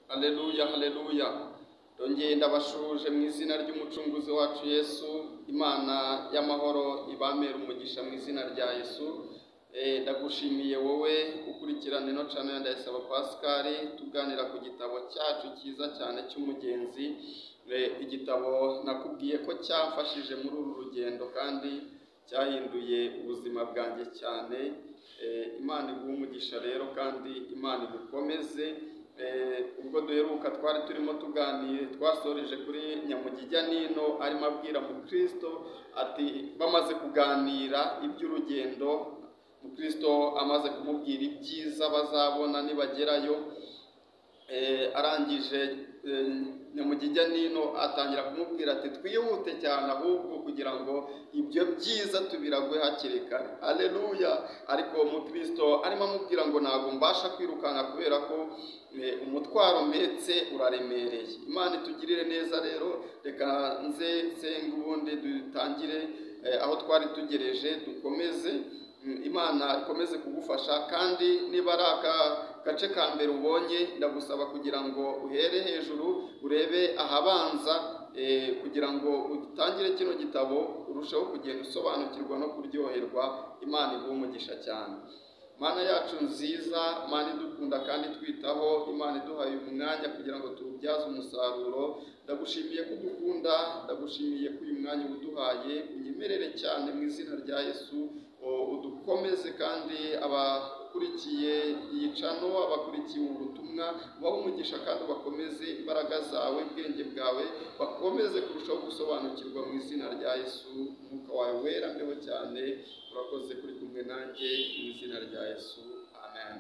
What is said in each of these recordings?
Haleluya, haleluya. Dongeye ndabashuje mu izina ry'umucunguzi wacu Yesu. Imana y'amahoro ibamera umugisha mu izina rya Yesu. Ndagushimiye wowe ukurikirana ino channel ya Ndayisaba Pascal, tuganira ku gitabo cyacu cyiza cyane cy'umugenzi. Igitabo nakubwiye ko cyamfashije muri uru rugendo kandi cyahinduye ubuzima bwanjye cyane. Imana iguhe umugisha rero kandi Imana igukomeze. Ubwo duheruka twari turimo tuganira, twasoreje kuri Nyamugijya Nino arimo abwira mu Kristo ati bamaze kuganira iby'urugendo, mu Kristo amaze kumubwira ibyiza bazabona nibagerayo. Arangije Nyamugijya Nino atangira kumubwira ati twihute cyane ahubwo kugira ngo ibyo byiza tubiragwe hakiri kare. Haleluya. Ariko mu Kristo arimo amubwira ngo ntabwo mbasha kwirukanka kubera ko umutwaro mpetse uraremereye. Imana itugirire neza rero, reka nze nsenga ubundi dutangire aho twari tugereje, dukomeze. Imana ikomeze kugufasha, kandi niba ari aka gace ka mbere ubonye, ndagusaba kugira ngo uhere hejuru urebe ahabanza, kugira ngo utangire kino gitabo urusheho kugenda usobanukirwa no kuryoherwa. Imana iguhe umugisha cyane. Mana yacu nziza, Mana idukunda kandi twitaho, Imana iduhaye umwanya kugira ngo tuwubyaze umusaruro. Ndagushimiye ko udukunda, ndagushimiye ko uyu mwanya uduhaye. Unyemerere cyane mu izina rya Yesu, udukomeze kandi abakurikiye iyi channel, abakurikiye ubutumwa, baho umugisha kandi bakomeze imbaraga zawe, ubwenge bwawe bakomeze kurushaho gusobanukirwa mu izina rya Yesu. Umwuka wawe wera mbeho cyane, urakoze kuri kumwe nanjye mu izina rya Yesu, amen.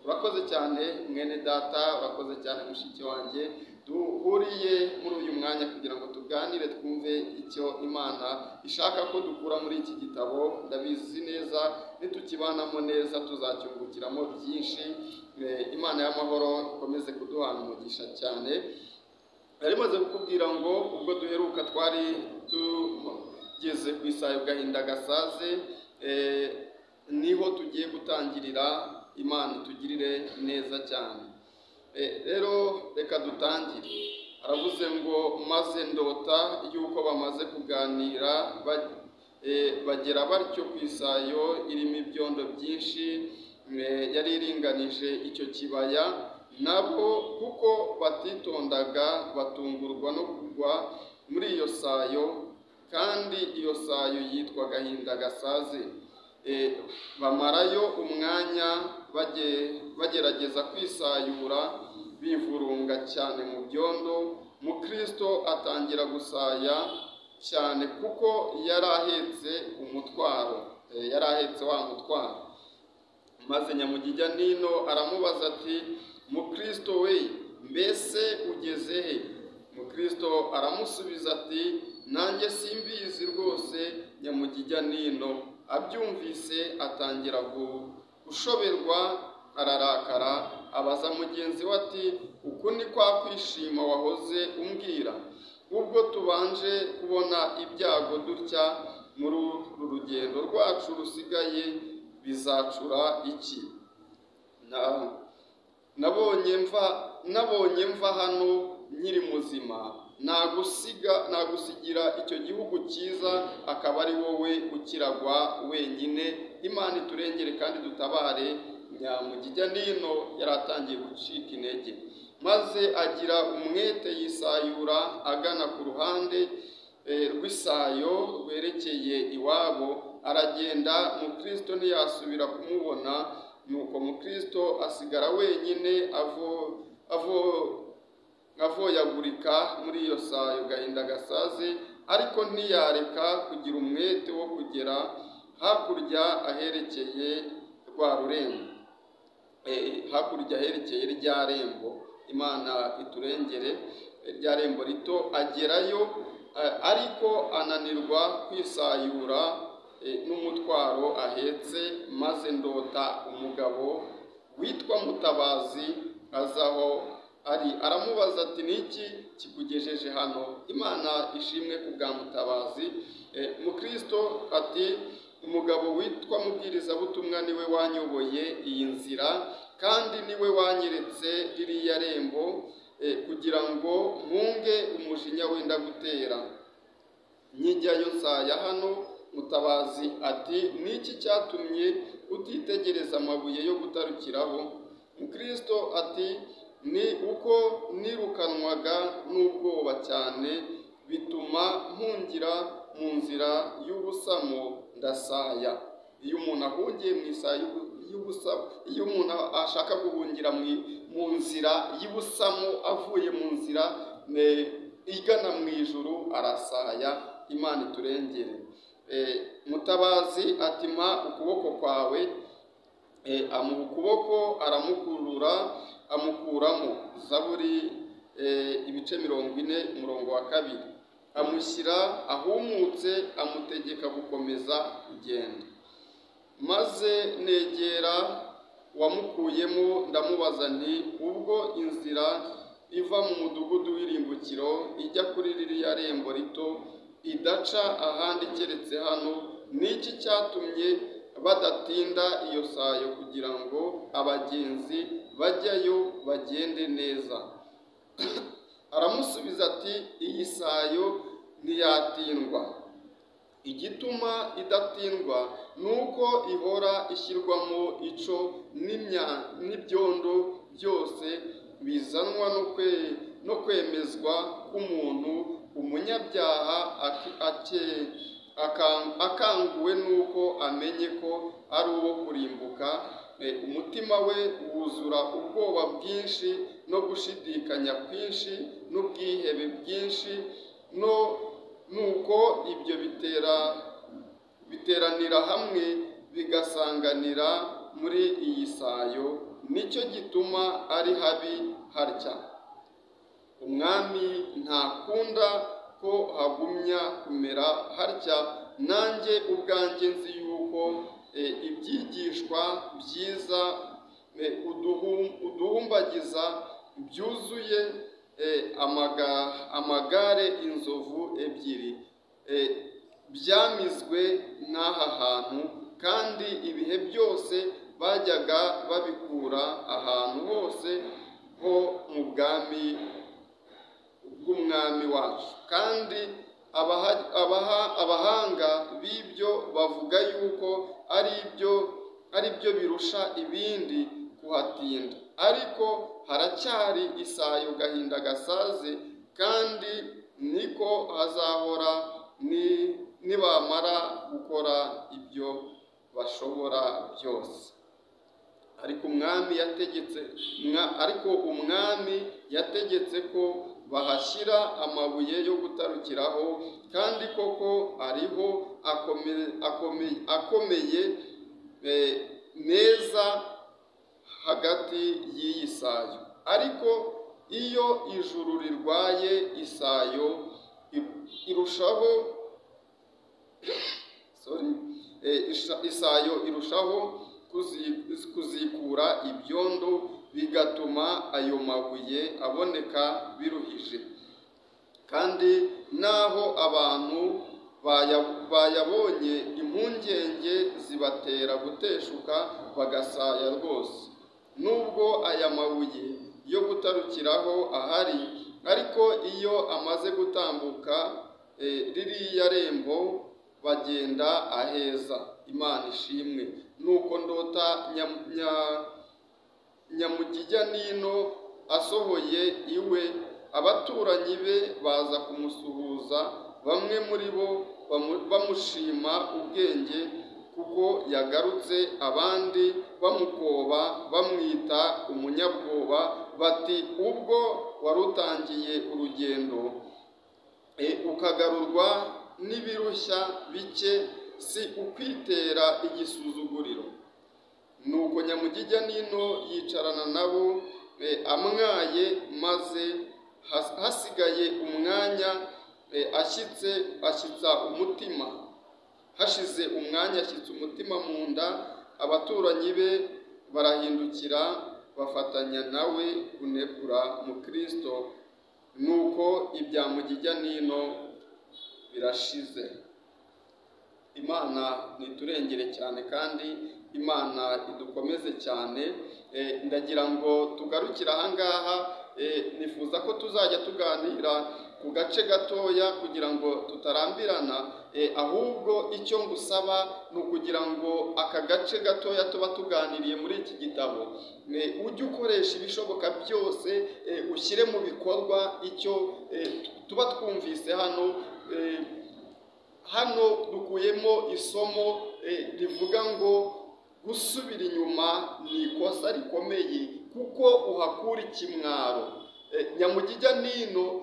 Urakoze cyane mwene data, urakoze cyane mushiki wanjye, duhuriye muri uyu mwanya kugira ngo tuganire twumve icyo Imana ishaka ko dukura muri iki gitabo. Ndabizi neza nitukibanamo neza tuzacyungukiramo byinshi. Imana y'amahoro ikomeze kuduhana umugisha cyane. Narimaze kukubwira ngo ubwo duheruka twari tugeze ku isayo gahinda gasaze, niho tugiye gutangirira. Imana itugirire neza cyane. Rero reka dutangire. Aravuze ngo maze ndota yuko bamaze kuganira bagera batyo ku isayo irimo ibyondo byinshi, yari iringanije icyo kibaya. Nabo kuko batitondaga batungurwa no kugwa muri iyo sayo, kandi iyo sayo yitwa gahinda gasaze. Bamarayo umwanya bagerageza kwisayura, bivurunga cyane mu byondo. Mu Kristo atangira gusaya cyane kuko yari ahetse umutwaro, yari ahetse wa mutwaro. Maze Nyamugijya Nino aramubaza ati mu Kristo we, mbese ugeze he? Mu Kristo aramusubiza ati nanjye simbizi rwose. Nyamugijya Nino abyumvise atangira gushoberwa, ararakara, abaza mugenzi we ati uku ni kwa kwishima wahoze umbwira? Ubwo tubanje kubona ibyago dutya, muri uru rugendo rwacu rusigaye bizacura iki? Nabonye mva hano nkiri muzima, nagusigira icyo gihugu cyiza, akaba ari wowe ukiragwa wenyine. Imana iturengere kandi dutabare. Nyamugijya Nino yari atangiye gucika intege, maze agira umwete yisayura agana ku ruhande rw'isayo rwerekeye iwabo. Aragenda, mu Kristo ntiyasubira kumubona. Nuko mu Kristo asigara wenyine avoyagurika muri iyo sayo gahinda gasaze, ariko ntiyareka kugira umwete wo kugera hakurya aherekeye rwa rurembo, hakurya aherekeye rya rembo. Imana iturengere. Rya rembo rito agerayo, ariko ananirwa kwisayura n'umutwaro ahetse. Maze ndota umugabo witwa Mutabazi azaho ari, aramubaza ati niki kikugejeje hano? Imana ishimwe ku bwa Mutabazi. Mu Kristo ati umugabo witwa Mubwirizabutumwa niwe wanyoboye iyi nzira, kandi niwe wanyeretse nambutse ririya rembo kugira ngo mpunge umujinya wenda gutera. Nkijyayo nsaya hano, Mutabazi ati niki cyatumye utitegereza amabuye yo gutarukiraho? Mukristo ati ni uko nirukanwaga n'ubwoba cyane, bituma mpungira mu nzira y'ubusamo ndasaya. Iyo umuntu ahungiye mu isaha y'ubusamo, iyo umuntu ashaka guhungira mu nzira y'ubusamo avuye mu nzira igana mu ijuru arasaya. Imana iturengere. Mutabazi ati mpa ukuboko kwawe, amuha ukuboko aramukurura amukuramo. Zaburi ibice 40 umurongo wa 2. Amushyira ahumutse amutegeka gukomeza kugenda. Maze negera wamukuyemo ndamubaza nti ubwo inzira iva mu mudugudu w'irimbukiro ijya kuri ririya rembo rito idaca ahandi keretse hano, niki cyatumye badatinda iyo sayo kugira ngo abagenzi bajyayo bagende neza? Aramusubiza ati iyi sayo ntiyatindwa. Igituma idatindwa nuko ihora ishyirwamo ico n'ibyondo byose bizanwa no kwemezwa k'umuntu umunyabyaha akanguwe nuko amenye ko ari uwo kurimbuka. Umutima we wuzura ubwoba bwinshi no gushidikanya kwinshi n'ubwihebe bwinshi, nuko ibyo biteranira hamwe bigasanganira muri iyi sayo, nicyo gituma ari habi harya. Umwami ntakunda ko hagumya kumera harya. Nanjye ubwanjye nzi yuko ibyigishwa byiza uduhumbagiza byuzuye amagare inzovu ebyiri byamizwe n'aha hantu, kandi ibihe byose bajyaga babikura ahantu hose ho mu bwami bw'umwami wacu. Kandi abahanga b'ibyo bavuga yuko ari byo birusha ibindi kuhatinda. Ariko haracyari isayo gahinda gasaze, kandi niko hazahora nibamara gukora ibyo bashobora byose. Ariko umwami yategetse ko bahashyira amabuye yo gutarukiraho, kandi koko ariho akomeye meza hagati y'iyi sayo. Ariko iyo ijuru rirwaye isayo irushaho kuzikura ibyondo, bigatuma ayo mabuye aboneka biruhije. Kandi naho abantu bayabonye, impungenge zibatera guteshuka bagasaya rwose. Nubwo aya mabuye yo gutarukiraho ahari, ariko iyo amaze gutambuka ririya rembo bagenda aheza. Imana ishimwe. Nuko ndota nyamugijya nino asohoye iwe, abaturanyi be baza kumusuhuza, bamwe muri bo bamushima ubwenge kuko yagarutse, abandi bamukoba bamwita umunyabwoba, bati ubwo warutangiye urugendo ukagarurwa n'ibirushya bike, si ukwitera igisuzuguriro. Nuko nyamugijya nino yicarana nabo amwaye, maze hasigaye umwanya ashyitsa umutima. Hashize umwanya ashyitsa umutima mu nda, abaturanyi be barahindukira bafatanya nawe kunegura Mukristo. Nuko ibya mugijya nino birashize. Imana niturengere cyane kandi Imana idukomeze cyane. Ndagira ngo tugarukire ahangaha. Nifuza ko tuzajya tuganira ku gace gatoya kugira ngo tutarambirana, ahubwo icyo ngusaba ni ukugira ngo aka gace gatoya tuba tuganiriye muri iki gitabo ujye ukoresha ibishoboka byose, ushyire mu bikorwa icyo tuba twumvise hano. Hano dukuyemo isomo rivuga ngo gusubira inyuma ni ikosa rikomeye kuko uhakura ikimwaro. Nyamugijya nino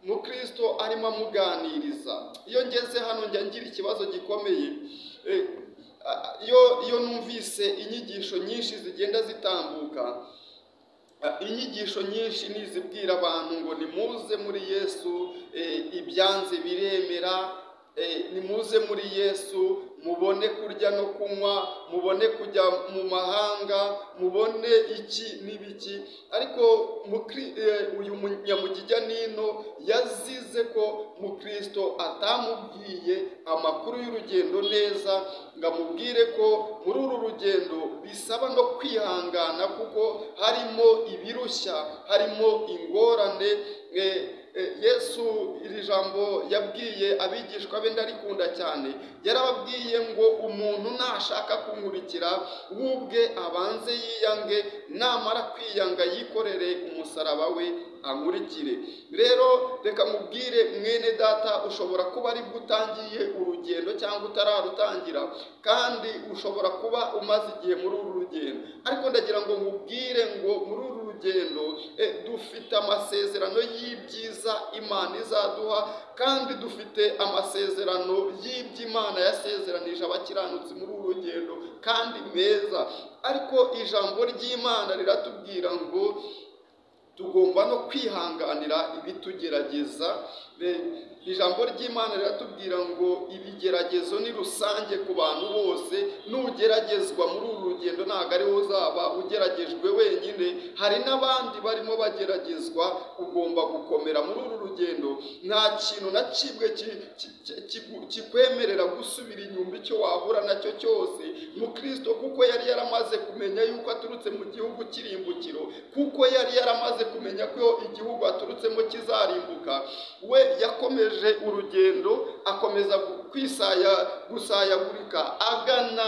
Mukristo arimo amuganiriza. Iyo ngeze hano njya ngira ikibazo gikomeye. Iyo numvise inyigisho nyinshi zigenda zitambuka, inyigisho nyinshi nizibwira abantu ngo nimuze muri Yesu, ibyanze biremera, nimuze muri Yesu mubone kurya no kunywa, mubone kujya mu mahanga, mubone iki n'ibiki. Ariko uyu Nyamugijya nino yazize ko Mukristo atamubwiye amakuru y'urugendo neza, ngo amubwire ko muri uru rugendo bisaba no kwihangana kuko harimo ibirushya, harimo ingorane. Yesu iri jambo yabwiye abigishwa be ndarikunda cyane. Yarababwiye ngo umuntu nashaka kunkurikira ubwe abanze yiyange, namara kwiyanga yikorere umusaraba we ankurikire. Rero reka mubwire mwene data, ushobora kuba ari bwo utangiye urugendo cyangwa utararutangira, kandi ushobora kuba umaze igihe muri uru rugendo. Ariko ndagira ngo mubwire ngo muri uru rugendo dufite amasezerano y'ibyiza Imana izaduha, kandi dufite amasezerano y'Imana yasezeranije abakiranutsi muri uru rugendo kandi meza. Ariko ijambo ry'Imana riratubwira ngo tugomba no kwihanganira ibitugerageza. Ijambo ry'Imana riratubwira ngo ibigeragezo ni rusange ku bantu bose. Nugeragezwa muri uru rugendo ntabwo ari wowe uzaba ugeragejwe wenyine, hari n'abandi barimo bageragezwa. Ugomba gukomera muri uru rugendo. Nta kintu na kimwe kikwemerera gusubira inyuma icyo wahura nacyo cyose. Mukristo kuko yari yaramaze kumenya yuko aturutse mu gihugu cy'irimbukiro, kuko yari yaramaze kumenya ko igihugu aturutsemo kizarimbuka, we yakomeje urugendo, akomeza gusayagurika agana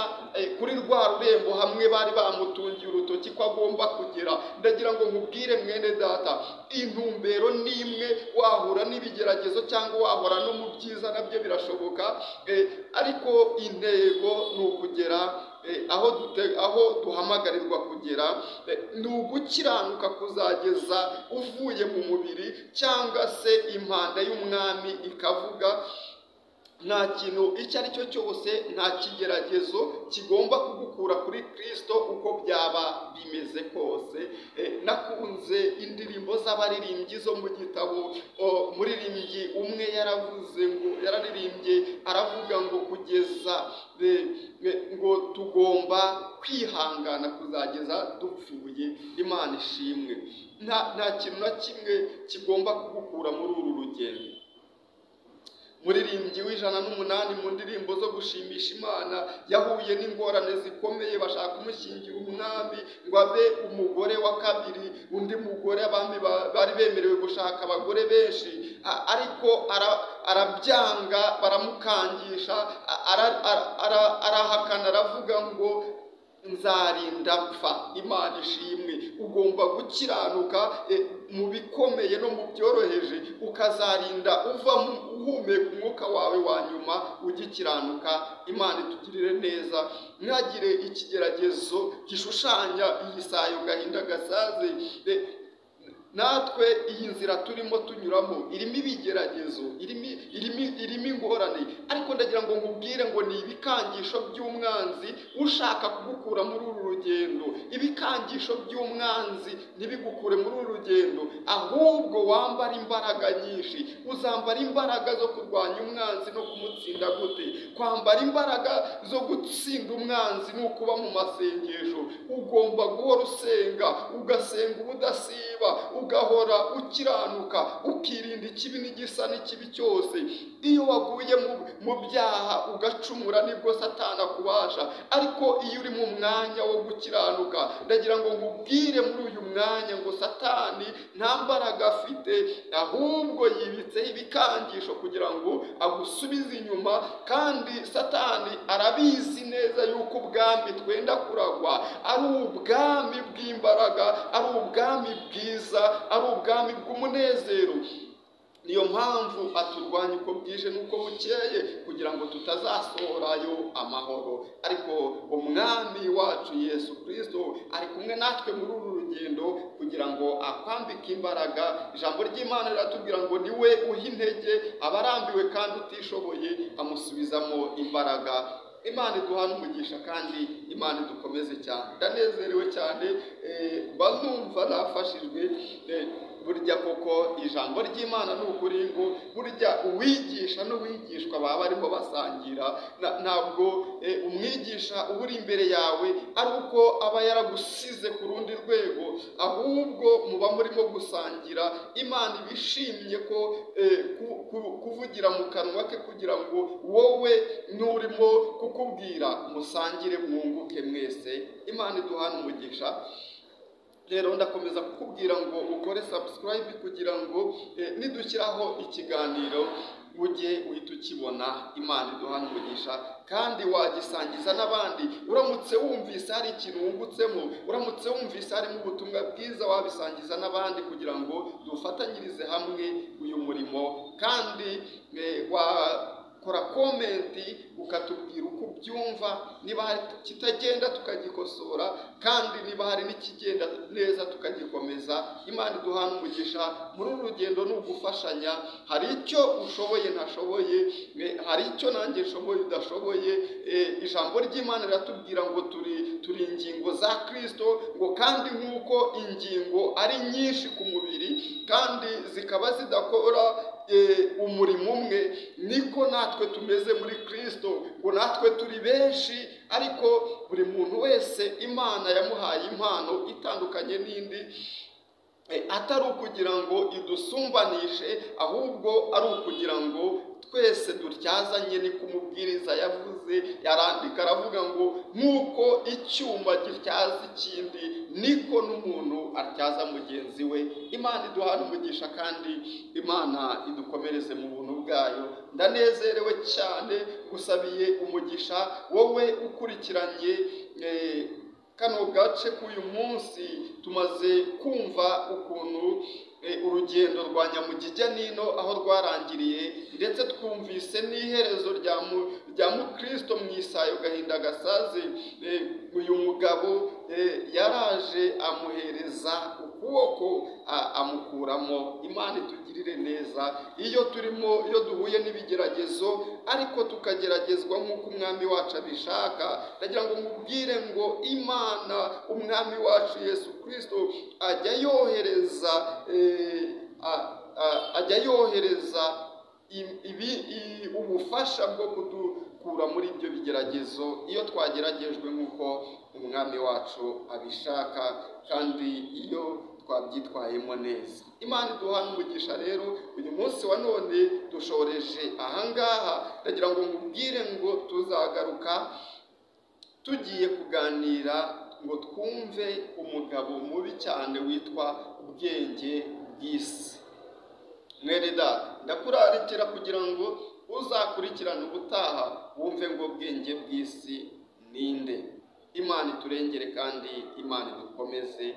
kuri rwa rurembo hamwe bari bamutungiye urutoki ko agomba kugera. Ndagira ngo nkubwire mwene data, intumbero ni imwe. Wahura n'ibigeragezo cyangwa wahora no mu byiza, nabyo birashoboka, ariko intego ni ukugera aho duhamagarirwa kugera. Ni ugukiranuka kuzageza uvuye mu mubiri, cyangwa se impanda y'umwami ikavuga. Nta kintu icyo ari cyo cyose, nta kigeragezo kigomba kugukura kuri Kristo uko byaba bimeze kose. Nakunze indirimbo z'abaririmbyi zo mu gitabo. Umuririmbyi umwe yararirimbye aravuga ngo kugeza ngo tugomba kwihangana kuzageza dupfuye. Imana ishimwe. Nta kintu na kimwe kigomba kugukura muri uru rugendo. Umuririmbyi w'108 mu ndirimbo zo gushimisha Imana yahuye n'ingorane zikomeye, bashaka kumushyingira umwami ngo abe umugore wa kabiri. Undi mugore, abami bari bemerewe gushaka abagore benshi, ariko arabyanga, baramukangisha, arahakana, aravuga ngo nzarinda mpfa. Imana ishimwe. Ugomba gukiranuka mu bikomeye no mu byoroheje, ukazarinda uhumeka umwuka wawe wa nyuma ugikiranuka. Imana itugirire neza. Ntihagire ikigeragezo gishushanya iyi sayo gahinda gasaze. Natwe iyi nzira turimo tunyuramo irimo ibigeragezo, irimo ingorane, ariko ndagira ngo nkubwire ngo ni ibikangisho by'umwanzi ushaka kugukura muri uru rugendo. Ibikangisho by'umwanzi ntibigukure muri uru rugendo, ahubwo wambara imbaraga nyinshi. Uzambara imbaraga zo kurwanya umwanzi no kumutsinda gute? Kwambara imbaraga zo gutsinda umwanzi ni ukuba mu masengesho. Ugomba guhora usenga, ugasenga ubudasiba, ugahora ukiranuka, ukirinda ikibi n'igisa n'ikibi cyose. Iyo waguye mu byaha ugacumura nibwo Satani akubasha, ariko iyo uri mu mwanya wo gukiranuka, ndagira ngo nkubwire muri uyu mwanya ngo Satani nta mbaraga afite, ahubwo yibitseho ibikangisho kugira ngo agusubize inyuma. kandi Satani arabizi neza yuko ubwami twenda kuragwa ari ubwami bw'imbaraga, ari ubwami bwiza, ari ubwami bw'umunezero. Niyo mpamvu aturwanya uko bwije n'uko bukeye kugira ngo tutazasohorayo amahoro. Ariko umwami wacu Yesu Kristo ari kumwe natwe muri uru rugendo kugira ngo akwambike imbaraga. Ijambo ry'Imana riratubwira ngo niwe uha intege abarambiwe kandi utishoboye amusubizamo imbaraga. Imana iduhana umugisha kandi Imana idukomeze cyane. Ndanezerewe cyane bazumva nafashijwe. Burya koko ijambo ry'Imana ni ukuri ngo burya uwigisha n'uwigishwa baba barimo basangira. Ntabwo umwigisha uba uri imbere yawe ari uko aba yaragusize ku rundi rwego, ahubwo muba murimo gusangira. Imana ibishimye ko kuvugira mu kanwa ke kugira ngo wowe n'urimo kukubwira musangire mwunguke mwese. Imana iduhana umugisha. Rero ndakomeza kukubwira ngo ukore subscribe kugira ngo nidushyiraho ikiganiro ujye uhita ukibona. Imana iduhana umugisha kandi wagisangiza n'abandi. Uramutse wumvise hari ikintu wungutsemo, uramutse wumvise harimo ubutumwa bwiza, wabisangiza n'abandi kugira ngo dufatanyirize hamwe uyu murimo. Kandi wakora komenti ukatubwira uko ubyumva, niba hari kitagenda tukagikosora, kandi niba hari n'ikigenda neza tukagikomeza. Imana iduhana umugisha. Muri uru rugendo ni ugufashanya. Hari icyo ushoboye ntashoboye, hari icyo nanjye nshoboye udashoboye. Ijambo ry'Imana riratubwira ngo turi ingingo za Kristo, ngo kandi nk'uko ingingo ari nyinshi ku mubiri kandi zikaba zidakora umurimo umwe, niko natwe tumeze muri Kristo, ngo natwe turi benshi, ariko buri muntu wese Imana yamuhaye impano itandukanye n'indi, atari ukugira ngo idusumbanishe, ahubwo ari ukugira ngo twese dutyazanye. Ni kumubwiriza yavuze, yarandika aravuga ngo nk'uko icyuma gityaza ikindi, niko n'umuntu atyaza mugenzi we. Imana iduhana umugisha kandi Imana idukomereze mu buntu bwayo. Ndanezerewe cyane, gusabiye umugisha wowe ukurikiranye kano gace k'uyu munsi. Tumaze kumva ukuntu urugendo rwa Nyamugijya n'ino aho rwarangiriye, ndetse twumvise n'iherezo rya Mukristo mu Isayo Gahinda Gasaze. Uyu mugabo yaraje amuhereza ukuboko amukuramo. Imana itugirire neza. Iyo duhuye n'ibigeragezo ariko tukageragezwa nk'uko umwami wacu abishaka, ndagira ngo mubwire ngo Imana umwami wacu Yesu Kristo ajya yohereza ubufasha bwo kudukura muri ibyo bigeragezo iyo twageragejwe nk'uko umwami wacu abishaka, kandi iyo twabyitwayemo neza. Imana iduhana umugisha. Rero uyu munsi wa none dushoreje ahangaha. Ndagira ngo mubwire ngo tuzagaruka tugiye kuganira ngo twumve umugabo mubi cyane witwa Ubwenge bw'isi. Mwene data, ndakurarikira kugira ngo uzakurikirane ubutaha wumve ngo Ubwenge bw'isi ninde. Imana iturengere kandi Imana idukomeze.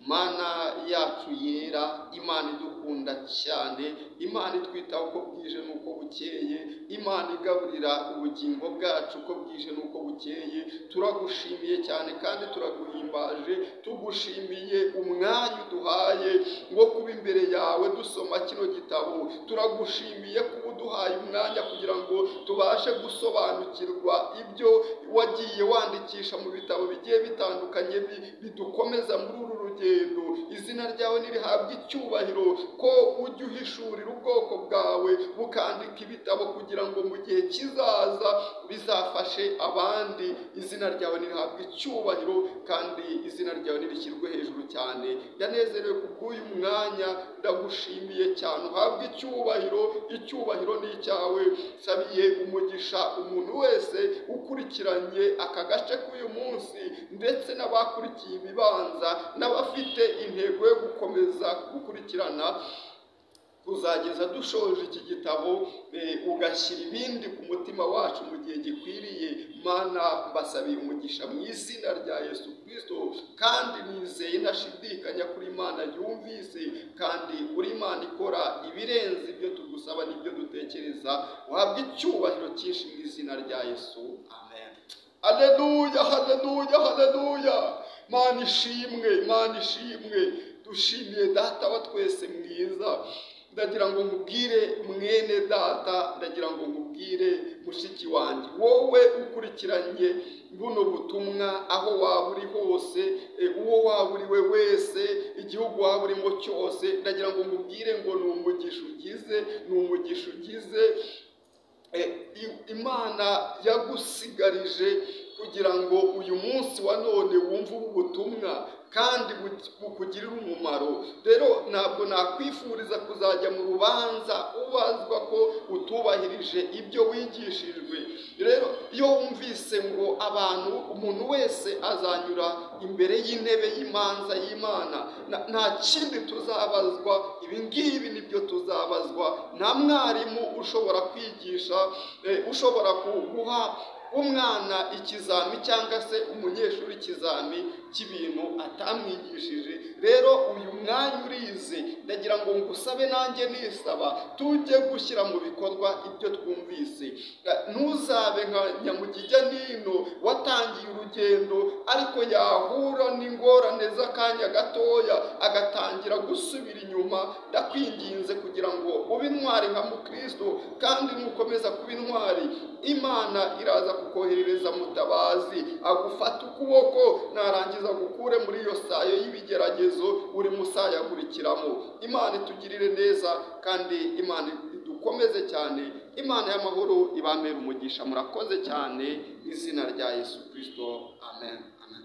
Mana yacu yera, Imana idukunda cyane, Imana itwitaho uko bwije n'uko bukeye, Imana igaburira ubugingo bwacu uko bwije n'uko bukeye. Turagushimiye cyane kandi turaguhimbaje, tugushimiye umwanya uduhaye wo kuba imbere yawe dusoma kino gitabo. Turagushimiye kuba uduhaye umwanya kugira ngo tubashe gusobanukirwa ibyo wagiye wandikisha mu bitabo bigiye bitandukanye bidukomeza muri uru rugendo. Izina ryawe nirihabwe icyubahiro, ko ujya uhishurira ubwoko bwawe bukandika ibitabo kugira ngo mu gihe kizaza bizafashe abandi. Izina ryawe nirihabwe icyubahiro kandi izina ryawe nirishyirwe hejuru cyane. Ndanezerewe kubw'uyu mwanya, ndagushimiye cyane. Uhabwe icyubahiro, icyubahiro ni icyawe. Sabiye umugisha umuntu wese ukurikiranye aka gace k'uyu munsi, ndetse n'abakurikiye ibibanza, n'abafite intego yo gukomeza gukurikirana uzageza dushoje iki gitabo, ugashyira ibindi ku mutima wacu mu gihe gikwiriye. Mana, mbasabiye umugisha mu izina rya Yesu Kristo, kandi nizeye ntashidikanya kuri Imana yumvise, kandi uri Imana ikora ibirenze ibyo tugusaba n'ibyo dutekereza. Uhabwe icyubahiro cyinshi mu izina rya Yesu, amen. Haleluya, haleluya, haleluya. Mana ishimwe, Mana ishimwe. Dushimiye Data wa twese mwiza. Ndagira ngo nkubwire mwene data, ndagira ngo nkubwire mushiki wanjye, wowe ukurikiranye buno butumwa aho waba uri hose, uwo waba uri we wese, igihugu waba urimo cyose, ndagira ngo nkubwire ngo ni umugisha ugize, ni umugisha ugize. Imana yagusigarije kugira ngo uyu munsi wa none wumve ubu butumwa kandi bukugirira umumaro. Rero ntabwo nakwifuriza kuzajya mu rubanza ubazwa ko utubahirije ibyo wigishijwe. Rero iyo wumvise ngo umuntu wese azanyura imbere y'intebe y'imanza y'Imana, nta kindi tuzabazwa, ibi ngibi nibyo tuzabazwa. Nta mwarimu ushobora kwigisha, ushobora guha umwana ikizami cyangwa se umunyeshuri ikizami cy'ibintu atamwigishije. Rero uyu mwanya urize, ndagira ngo ngusabe nanjye nisaba, tujye gushyira mu bikorwa ibyo twumvise. Ntuzabe nka Nyamugijya Nino watangiye urugendo ariko yahura n'ingorane z'akanya gatoya agatangira gusubira inyuma. Ndakwinginze kugira ngo ube intwari nka Mukristo, kandi nukomeza kuba intwari, Imana iraza kukoherereza mutabazi agufata ukuboko, narangiza gukure muri iyo sayo y'ibigeragezo uri musayagurikiramo. Imana itugirire neza kandi Imana idukomeze cyane. Imana y'amahoro ibamere umugisha. Murakoze cyane, izina rya Yesu Kristo, amen, amen.